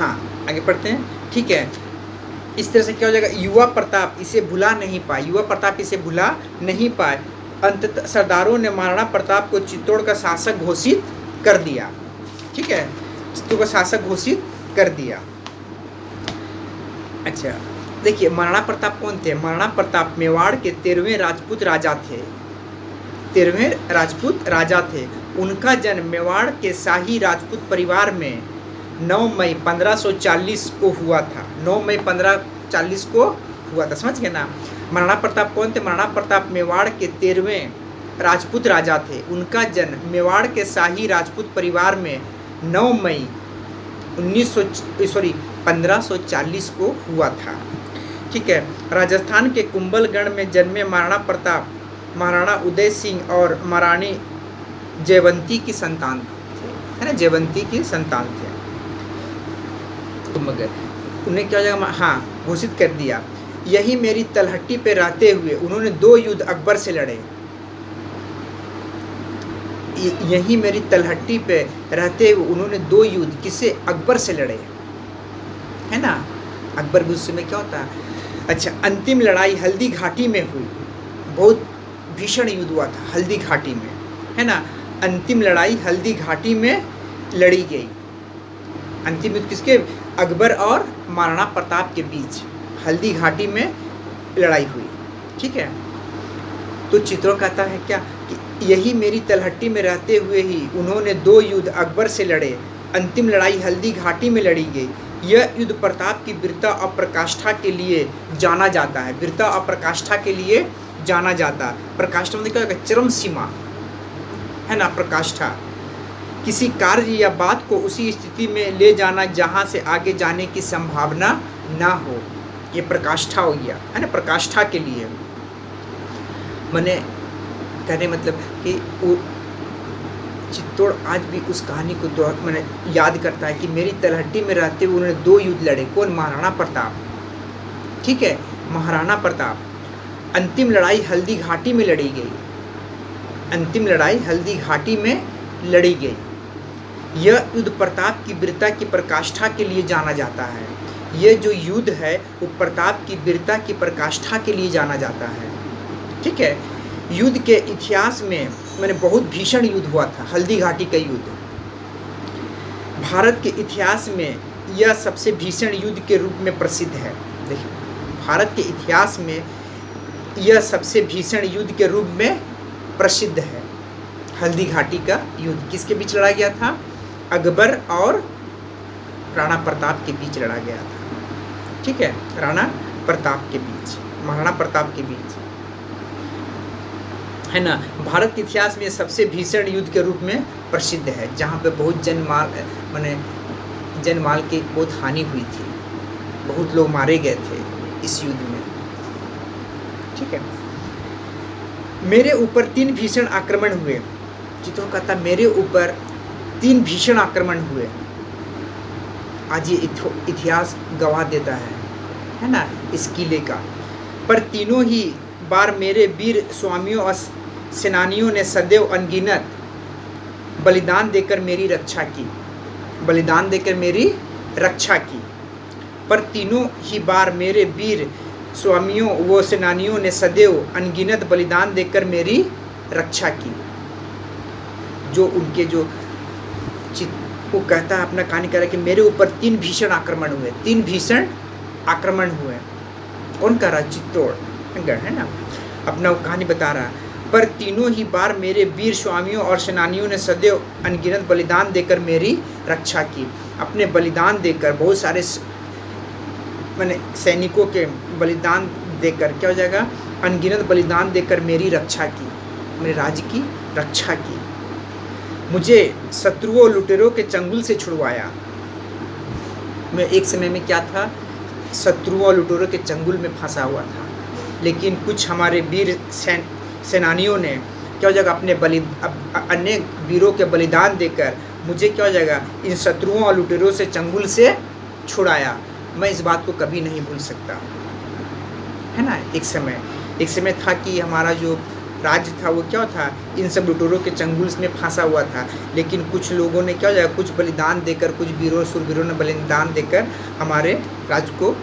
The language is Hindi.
हाँ, आगे पढ़ते हैं, ठीक है। इस तरह से क्या हो जाएगा, युवा प्रताप इसे भुला नहीं पाए, युवा प्रताप इसे भुला नहीं पाए। अंततः सरदारों ने महाराणा प्रताप को चित्तौड़ का शासक घोषित कर दिया, ठीक है, चित्तौड़ का शासक घोषित कर दिया। अच्छा, देखिए महाराणा प्रताप कौन थे? महाराणा प्रताप मेवाड़ के 13वें राजपूत राजा थे, 13वें राजपूत राजा थे। उनका जन्म मेवाड़ के शाही राजपूत परिवार में 9 मई 1540 को हुआ था, 9 मई 1540 को हुआ था, समझ गए ना। महाराणा प्रताप कौन थे? महाराणा प्रताप मेवाड़ के 13वें राजपूत राजा थे। उनका जन्म मेवाड़ के शाही राजपूत परिवार में 9 मई 1540 को हुआ था, ठीक है। राजस्थान के कुंभलगढ़ में जन्मे महाराणा प्रताप महाराणा उदय सिंह और महारानी जयवंती की संतान थे, है ना, जयवंती की संतान थे। मगर उन्हें क्या जगह, हाँ, घोषित कर दिया। यही मेरी तलहट्टी पे रहते हुए उन्होंने 2 युद्ध अकबर से लड़े, यही मेरी तलहट्टी पे रहते हुए उन्होंने 2 युद्ध किसे? अकबर से लड़े, है ना। अकबर भी उस समय क्या होता है। अच्छा, अंतिम लड़ाई हल्दी घाटी में हुई, बहुत भीषण युद्ध हुआ था हल्दी घाटी में, है ना। अंतिम लड़ाई हल्दी घाटी में लड़ी गई। अंतिम युद्ध किसके? अकबर और महाराणा प्रताप के बीच हल्दी घाटी में लड़ाई हुई, ठीक है। तो चित्तौड़ कहता है क्या कि यही मेरी तलहट्टी में रहते हुए ही उन्होंने 2 युद्ध अकबर से लड़े, अंतिम लड़ाई हल्दी घाटी में लड़ी गई। यह युद्ध प्रताप की वीरता और प्रकाष्ठा के लिए जाना जाता है, वीरता और प्रकाष्ठा के लिए जाना जाता है। प्रकाष्ठा मतलब क्या होगा? चरम सीमा, है ना। प्रकाष्ठा किसी कार्य या बात को उसी स्थिति में ले जाना जहाँ से आगे जाने की संभावना ना हो, ये प्रकाष्ठा हो गया, है ना। प्रकाष्ठा के लिए मैंने कहने मतलब कि वो चित्तौड़ आज भी उस कहानी को मैंने याद करता है कि मेरी तलहट्टी में रहते हुए उन्होंने 2 युद्ध लड़े। कौन? महाराणा प्रताप, ठीक है, महाराणा प्रताप। अंतिम लड़ाई हल्दी घाटी में लड़ी गई, अंतिम लड़ाई हल्दी घाटी में लड़ी गई। यह युद्ध प्रताप की वीरता की प्रकाष्ठा के लिए जाना जाता है। यह जो युद्ध है वो प्रताप की वीरता की प्रकाष्ठा के लिए जाना जाता है, ठीक है। युद्ध के इतिहास में मैंने बहुत भीषण युद्ध हुआ था, हल्दी घाटी का युद्ध। भारत के इतिहास में यह सबसे भीषण युद्ध के रूप में प्रसिद्ध है। देखिए, भारत के इतिहास में यह सबसे भीषण युद्ध के रूप में प्रसिद्ध है। हल्दी घाटी का युद्ध किसके बीच लड़ा गया था? अकबर और राणा प्रताप के बीच लड़ा गया था, ठीक है, राणा प्रताप के बीच, महाराणा प्रताप के बीच, है ना। भारत के इतिहास में सबसे भीषण युद्ध के रूप में प्रसिद्ध है, जहाँ पे बहुत जनमाल की बहुत हानि हुई थी, बहुत लोग मारे गए थे इस युद्ध में, ठीक है। मेरे ऊपर 3 भीषण आक्रमण हुए। चित्तौड़ कहता मेरे ऊपर 3 भीषण आक्रमण हुए। आज ये इतिहास गवाह देता है ना, इस किले का। पर तीनों ही बार मेरे वीर स्वामियों और सेनानियों ने सदैव अनगिनत बलिदान देकर मेरी रक्षा की, बलिदान देकर मेरी रक्षा की। पर तीनों ही बार मेरे वीर स्वामियों व सेनानियों ने सदैव अनगिनत बलिदान देकर मेरी रक्षा की। जो उनके जो वो कहता है, अपना कहानी कह रहा है कि मेरे ऊपर 3 भीषण आक्रमण हुए, 3 भीषण आक्रमण हुए। कौन कह रहा? चित्तौड़गढ़, है ना, अपना कहानी बता रहा है। पर तीनों ही बार मेरे वीर स्वामियों और सेनानियों ने सदैव अनगिनत बलिदान देकर मेरी रक्षा की। अपने बलिदान देकर, बहुत सारे मैंने सैनिकों के बलिदान देकर क्या हो जाएगा? अनगिनत बलिदान देकर मेरी रक्षा की, मेरे राज्य की रक्षा की। मुझे शत्रुओं लुटेरों के चंगुल से छुड़वाया। मैं एक समय में क्या था? शत्रुओं लुटेरों के चंगुल में फंसा हुआ था। लेकिन कुछ हमारे वीर सेनानियों ने क्या हो जाएगा? अपने अनेक वीरों के बलिदान देकर मुझे क्या हो जाएगा? इन शत्रुओं और लुटेरों से चंगुल से छुड़ाया। मैं इस बात को कभी नहीं भूल सकता, है ना। एक समय था कि हमारा जो राज्य था वो क्या था, इन सब लुटेरों के चंगुल में फंसा हुआ था। लेकिन कुछ लोगों ने क्या हो जाएगा, कुछ बलिदान देकर, कुछ वीरों शूरवीरों ने बलिदान देकर हमारे राज्य को